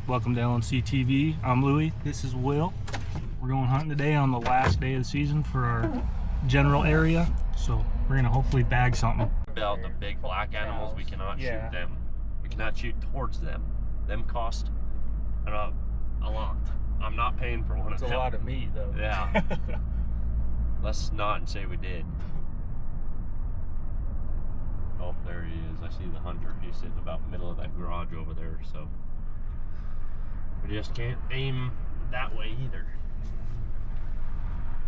Welcome to L&Ctv. I'm Louie. This is Will. We're going hunting today on the last day of the season for our general area. So we're gonna hopefully bag something. About the big black animals, we cannot shoot them. We cannot shoot towards them. Them cost a lot. I'm not paying for one of them. It's a lot of meat though. Yeah. Let's not say we did. Oh, there he is. I see the hunter. He's sitting about the middle of that garage over there, so we just can't aim that way either.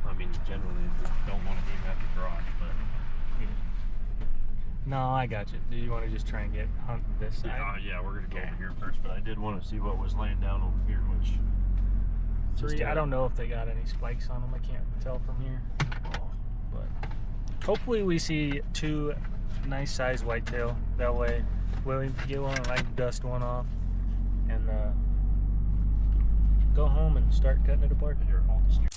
I mean, generally we don't want to aim at the garage, but no, I got you. Do you want to just try and hunt this side? Yeah, we're gonna go over here first, but I did want to see what was laying down over here, which I don't know if they got any spikes on them. I can't tell from here, but hopefully we see two nice size whitetail. That way Willie can get one and I can dust one off and go home and start cutting it apart. Here, hold the steer.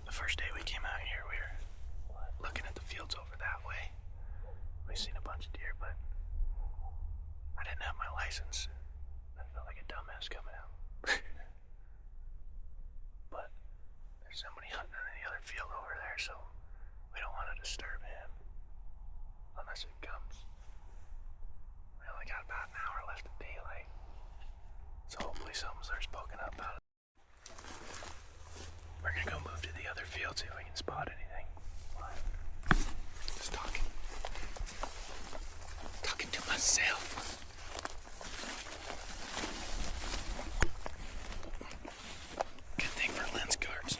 The first day we came out here, we were looking at the fields over that way. We seen a bunch of deer, but I didn't have my license. I felt like a dumbass coming out. But there's somebody hunting in the other field over there, so we don't want to disturb him unless it comes. We only got about an hour left of daylight, so hopefully something starts poking up out of. We're gonna go move to the other field, see if we can spot anything. Just talking to myself. Good thing for lens guards.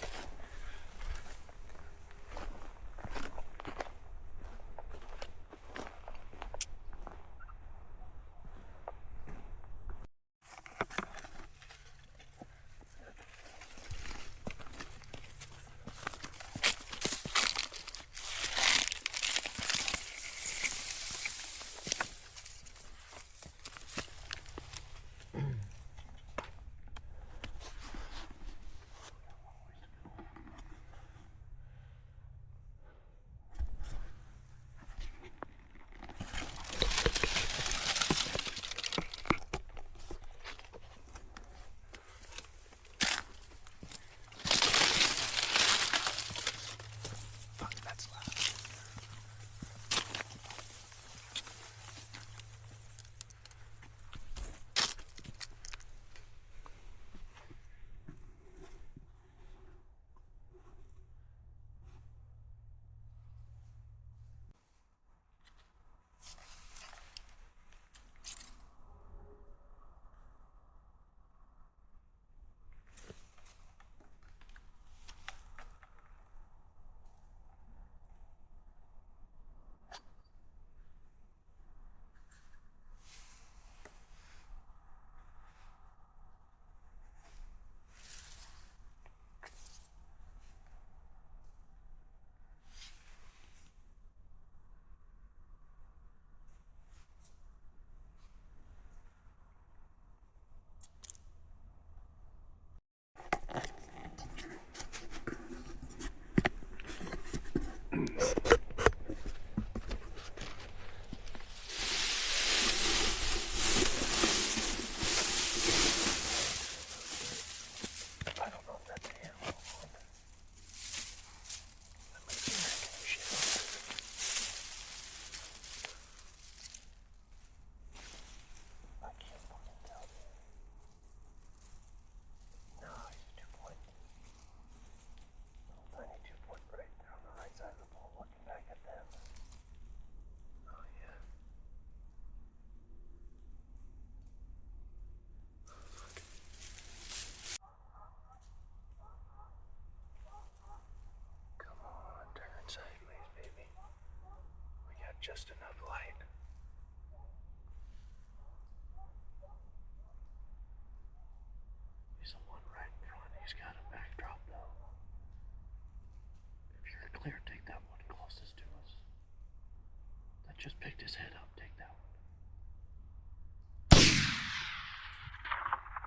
just picked his head up. Take that one.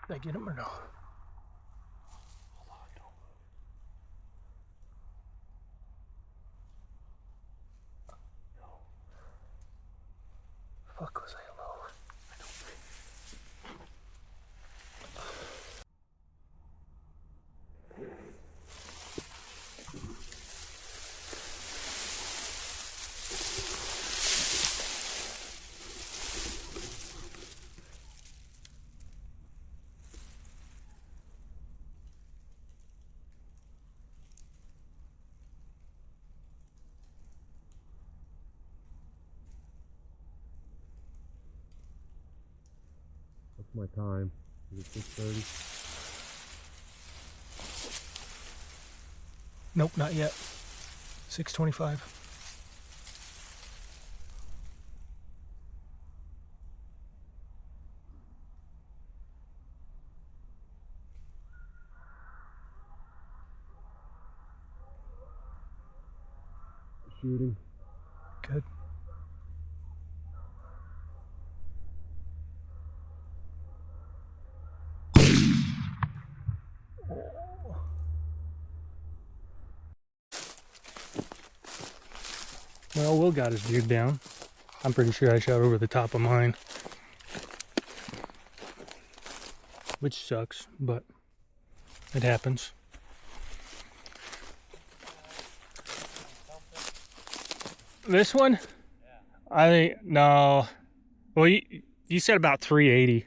Did I get him or no? Hold on, don't move. No. Fuck, was I low? I don't think. What's my time? Is it 6:30? Nope, not yet. 6:25. Shooting. Good. Well, Will got his beard down. I'm pretty sure I shot over the top of mine. Which sucks, but it happens. This one? I think, no. Well, you said about 380.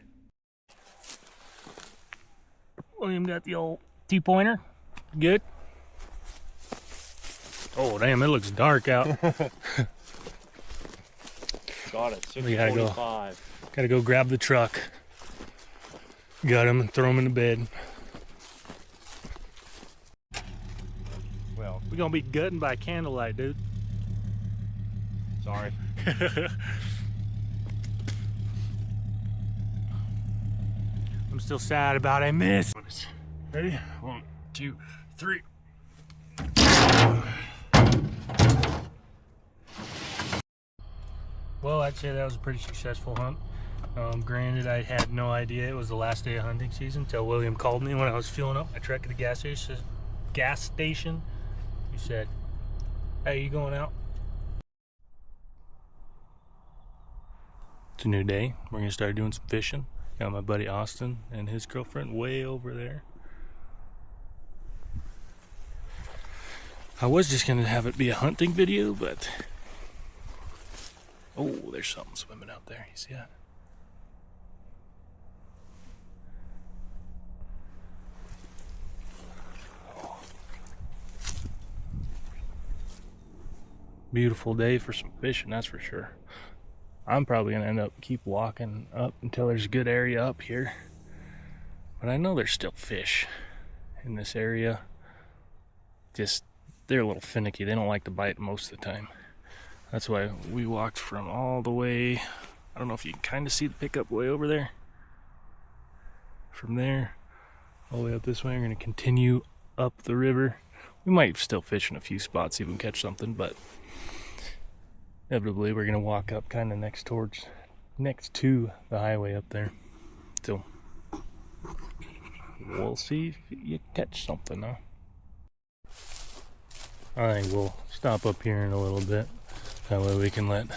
William got the old T-pointer. Good. Oh, damn, it looks dark out. Got it. We gotta go. 6:45. Gotta go grab the truck. Got him and throw him in the bed. Well, We're gonna be gutting by candlelight, dude. sorry. I'm still sad about I missed. Ready? 1, 2, 3. Well, I'd say that was a pretty successful hunt. Granted, I had no idea it was the last day of hunting season until William called me when I was fueling up my truck at the gas station. He said, "Hey, you going out?" It's a new day. We're gonna start doing some fishing. Got my buddy Austin and his girlfriend way over there. I was just gonna have it be a hunting video, but oh, there's something swimming out there. You see that? Beautiful day for some fishing, that's for sure. I'm probably gonna end up keep walking up until there's a good area up here. But I know there's still fish in this area. Just, they're a little finicky. They don't like to bite most of the time. That's why we walked from all the way, I don't know if you can kind of see the pickup way over there. From there, all the way up this way. We're gonna continue up the river. We might still fish in a few spots, see if we can catch something, but inevitably we're gonna walk up kind of next to the highway up there. So we'll see if you catch something, huh? I think we'll stop up here in a little bit. That way we can let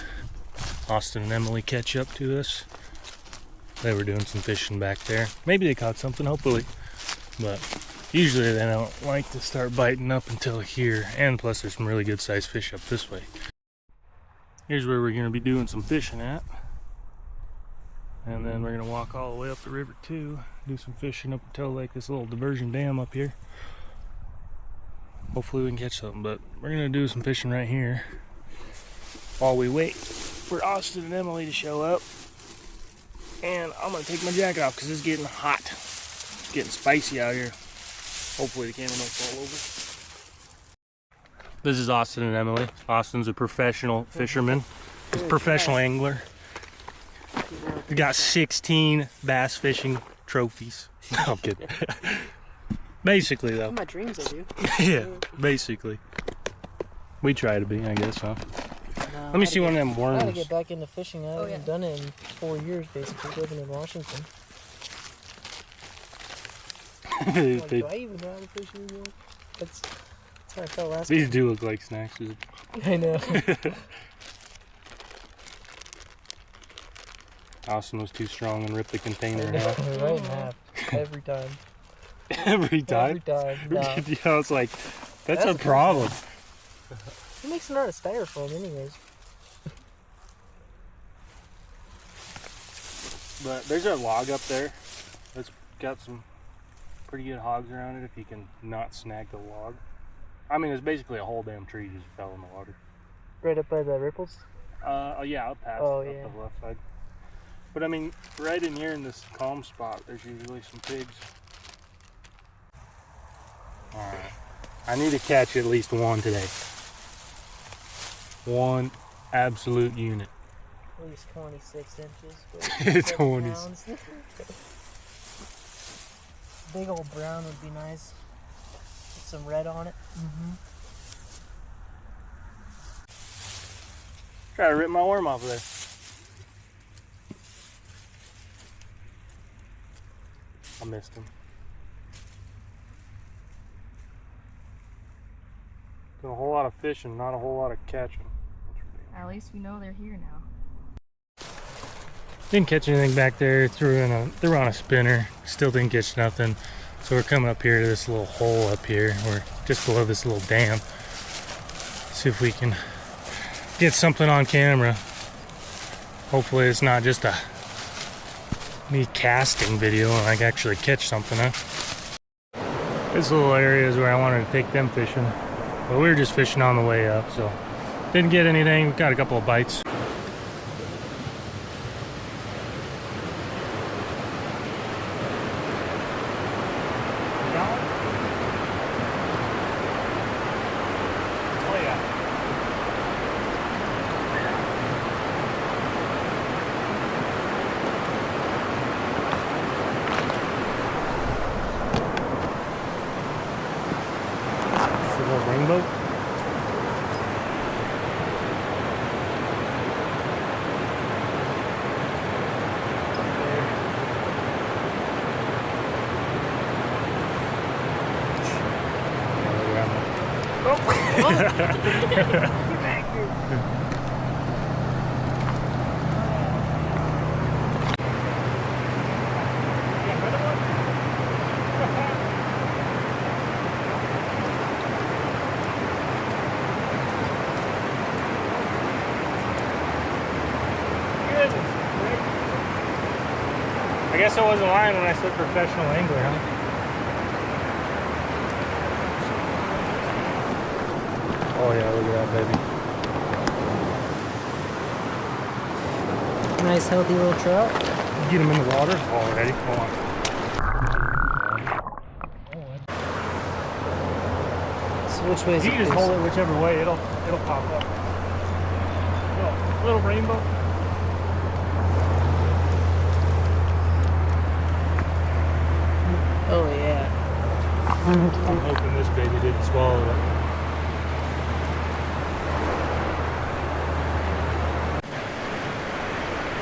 Austin and Emily catch up to us. They were doing some fishing back there. Maybe they caught something, hopefully. But usually they don't like to start biting up until here. And plus there's some really good sized fish up this way. Here's where we're going to be doing some fishing at. And then we're going to walk all the way up the river too. Do some fishing up until like this little diversion dam up here. Hopefully we can catch something, but we're going to do some fishing right here while we wait for Austin and Emily to show up. And I'm going to take my jacket off because it's getting hot. It's getting spicy out here. Hopefully the camera don't fall over. This is Austin and Emily. Austin's a professional fisherman. He's a professional angler. He got 16 bass fishing trophies. No, I'm kidding. Basically, though. In my dreams, I do. Yeah, basically. We try to be, I guess, huh? No, Let me see one of them I gotta worms. get back into fishing. I haven't done it in 4 years, basically, living in Washington. Like, do I even know how to fish anymore? That's how I felt last These time. do look like snacks. I know. Austin was too strong and ripped the container in I half. know, right in half. Every time. Every time? Every time. No. You know, it's like, that's a the problem. Who makes it out of styrofoam, anyways? But there's a log up there that's got some pretty good hogs around it if you can not snag the log. I mean, it's basically a whole damn tree just fell in the water. Right up by the ripples? Oh yeah, up past Oh, up yeah. the left side. But I mean, right in here in this calm spot, there's usually some pigs. Alright. I need to catch at least one today. One absolute unit. At least 26 inches. It's 7 20. pounds. Big old brown would be nice. With some red on it. Try to rip my worm off of there. I missed him. Doing a whole lot of fishing, not a whole lot of catching. At least we know they're here now. Didn't catch anything back there. Threw on a spinner. Still didn't catch nothing. So we're coming up here to this little hole up here. We're just below this little dam. See if we can get something on camera. Hopefully it's not just a me casting video and I can actually catch something, huh? This little area is where I wanted to take them fishing. But we were just fishing on the way up, so didn't get anything. Got a couple of bites. Rainbow. I guess I wasn't lying when I said professional angler, huh? Oh yeah, look at that baby. Nice healthy little trout. Get him in the water already. Hold on. So which way is You it? just hold it whichever way, it'll pop up. Little rainbow. Oh yeah. I'm hoping this baby didn't swallow it.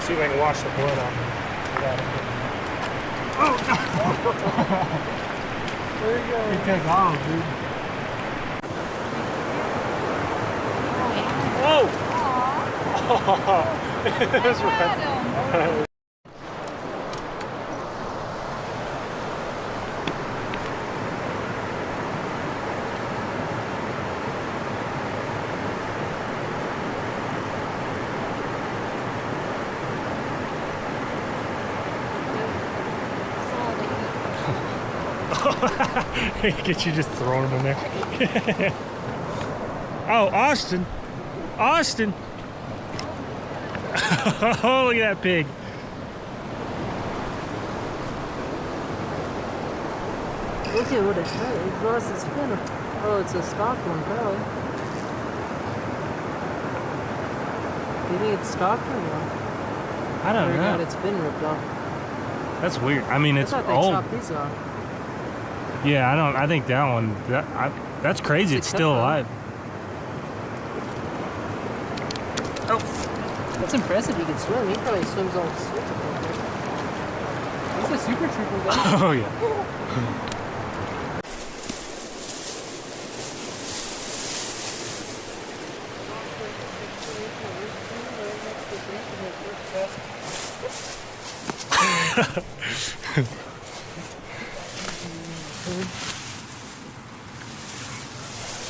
See if I can wash the blood off. There you go. He took off, dude. Whoa! That's right. Get you just throwing them in there. Oh, Austin. Austin. Oh, look at that pig. Look at what it cut. It lost its fin. Oh, it's a stock one, probably. Do you think it's stocked or not? I don't Or know. got its fin ripped off. That's weird. I mean, it's I thought they old. chopped these off. Yeah, I think that one. That's crazy. It's still alive. That's impressive. He can swim. He probably swims all sorts of things. He's a super trooper, guy. Oh yeah.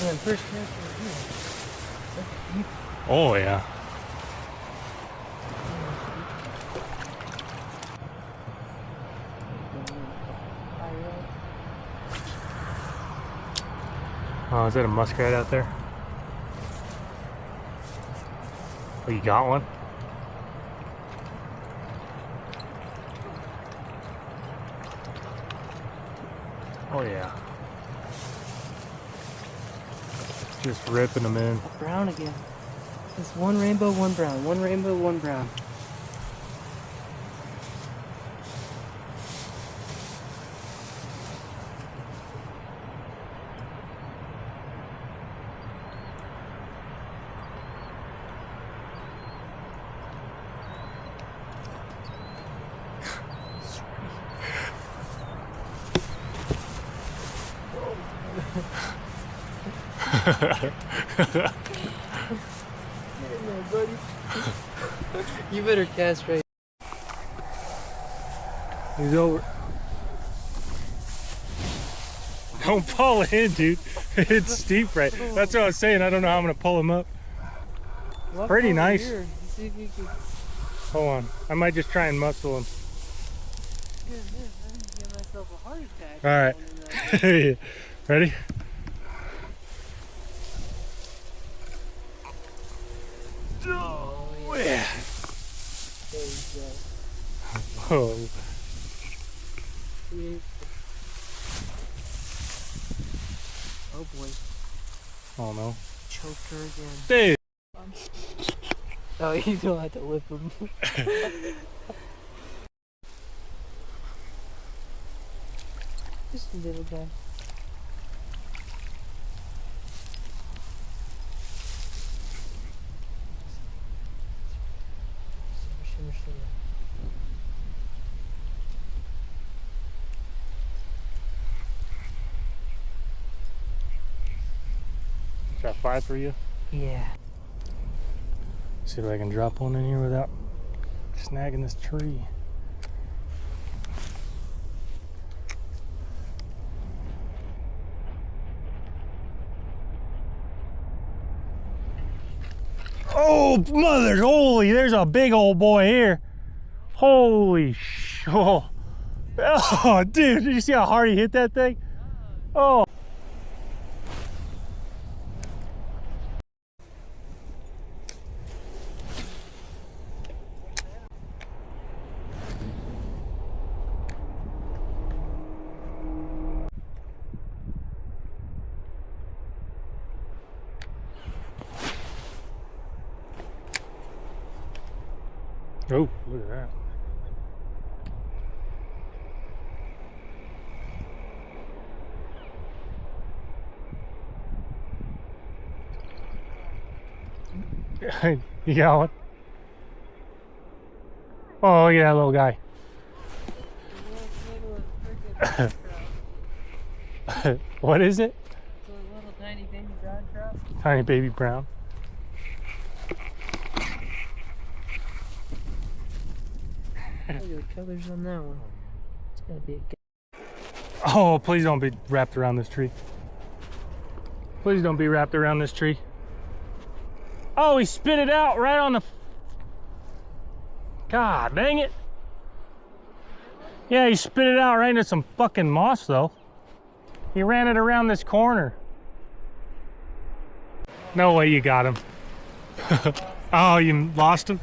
And first cast Oh yeah. Oh, is that a muskrat out there? Oh, you got one? Oh yeah. Just ripping them in. brown again. It's one rainbow, one brown. One rainbow, one brown. Buddy. You better cast right. He's over. Don't pull in, dude. It's steep, right? That's what I was saying. I don't know how I'm gonna pull him up. Walk Pretty over nice. here. See if you can. Hold on. I might just try and muscle him. I'm gonna give myself a heart attack. All right. Ready? Oh yeah. There you go. Oh. Oh boy. Oh no. Choked her again. Dude. Oh, you don't have to whip him. Just a little guy. Shimmer, shimmer. Is that 5 for you? Yeah. See if I can drop one in here without snagging this tree. Oh, mother, holy, there's a big old boy here. Holy sh! Oh, dude, did you see how hard he hit that thing? Oh. Oh, look at that. You got one? Oh, look at that little guy. What is it? It's a little tiny baby brown trout. Tiny baby brown. Look at the colors on that one. It's gotta be a good. Oh, please don't be wrapped around this tree. Please don't be wrapped around this tree. Oh, he spit it out right on the... God dang it. Yeah, he spit it out right into some fucking moss, though. He ran it around this corner. No way you got him. Oh, you lost him?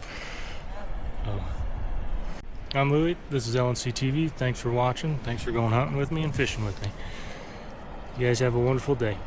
Oh. I'm Louie. This is L&Ctv. Thanks for watching. Thanks for going hunting with me and fishing with me. You guys have a wonderful day.